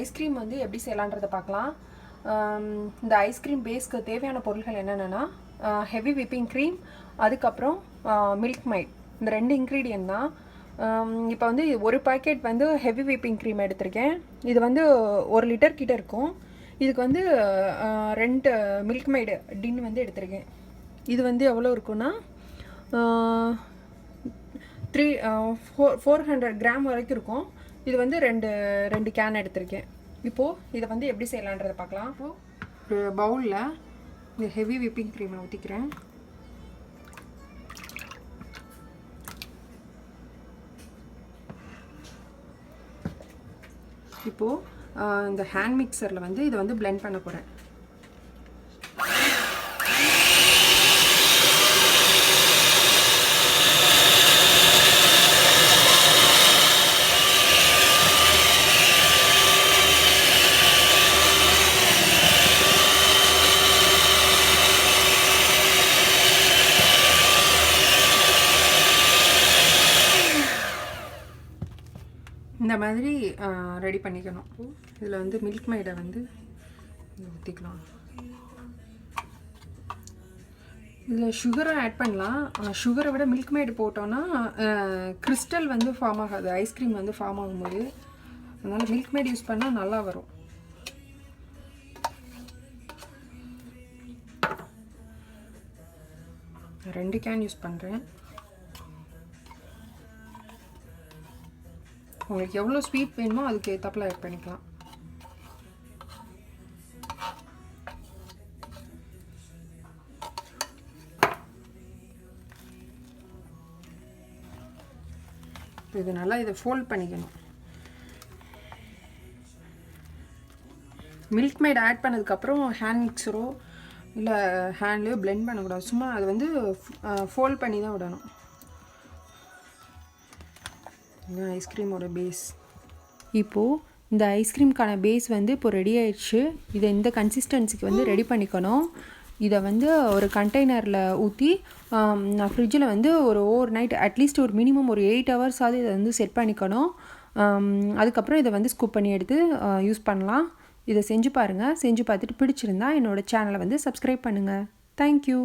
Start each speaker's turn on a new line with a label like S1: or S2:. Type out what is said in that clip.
S1: Ice cream வந்து எப்படி செய்யலான்றதை பார்க்கலாம். இந்த ஐஸ்கிரீம் பேஸ்க்கு தேவையான பொருட்கள் என்னென்னா ஹெவி விப்பிங் க்ரீம், அதுக்கப்புறம் மில்க் மைட். இந்த 2 இன்க்ரீடியன்ட் தான். இப்போ வந்து ஒரு பாக்கெட் வந்து ஹெவி விப்பிங் க்ரீம் எடுத்திருக்கேன். இது வந்து 1 லிட்டர் கிட்ட இருக்கும். இதுக்கு வந்து 2 மில்க் மைடு டின் வந்து எடுத்திருக்கேன். இது வந்து எவ்வளோ இருக்குன்னா 400 கிராம் வரைக்கும் இருக்கும். இது வந்து 2 கேன் எடுத்திருக்கேன். இப்போது இதை வந்து எப்படி செய்யலான்றதை பார்க்கலாம். இப்போது ஒரு பவுலில் இந்த ஹெவி விப்பிங் க்ரீமை ஊற்றிக்கிறேன். இப்போது இந்த ஹேண்ட் மிக்சரில் வந்து இதை வந்து பிளெண்ட் பண்ண போகிறேன். இந்த மாதிரி ரெடி பண்ணிக்கணும். இதில் வந்து மில்க் மைடை வந்து ஊற்றிக்கலாம். இதில் சுகரை ஆட் பண்ணலாம். சுகரை விட மில்க் மைடு போட்டோன்னா கிறிஸ்டல் வந்து ஃபார்ம் ஆகாது, ஐஸ்கிரீம் வந்து ஃபார்ம் ஆகும்போது. அதனால் மில்க் மைடு யூஸ் பண்ணால் நல்லா வரும். நான் 2 கேன் யூஸ் பண்ணுறேன். உங்களுக்கு எவ்வளோ ஸ்வீட் வேணுமோ அதுக்கு ஏற்றாப்புல ஆட் பண்ணிக்கலாம். இது நல்லா இதை ஃபோல்ட் பண்ணிக்கணும். மில்க் மைட் ஆட் பண்ணதுக்கப்புறம் ஹேண்ட் மிக்சரோ இல்லை ஹேண்ட்லேயோ பிளெண்ட் பண்ணக்கூடாது. சும்மா அதை வந்து ஃபோல்ட் பண்ணி தான் விடணும். ஐஸ்கிரீமோட பேஸ். இப்போது இந்த ஐஸ்கிரீம்க்கான பேஸ் வந்து இப்போ ரெடி ஆயிடுச்சு. இதை இந்த கன்சிஸ்டன்சிக்கு வந்து ரெடி பண்ணிக்கணும். இதை வந்து ஒரு கண்டெய்னரில் ஊற்றி நான் ஃப்ரிட்ஜில் வந்து ஒரு ஓவர் நைட் அட்லீஸ்ட் ஒரு மினிமம் ஒரு 8 ஹவர்ஸாவது இதை வந்து செட் பண்ணிக்கணும். அதுக்கப்புறம் இதை வந்து ஸ்கூப் பண்ணி எடுத்து யூஸ் பண்ணலாம். இதை செஞ்சு பாருங்கள். செஞ்சு பார்த்துட்டு பிடிச்சிருந்தா என்னோடய சேனலை வந்து சப்ஸ்கிரைப் பண்ணுங்கள். தேங்க்யூ.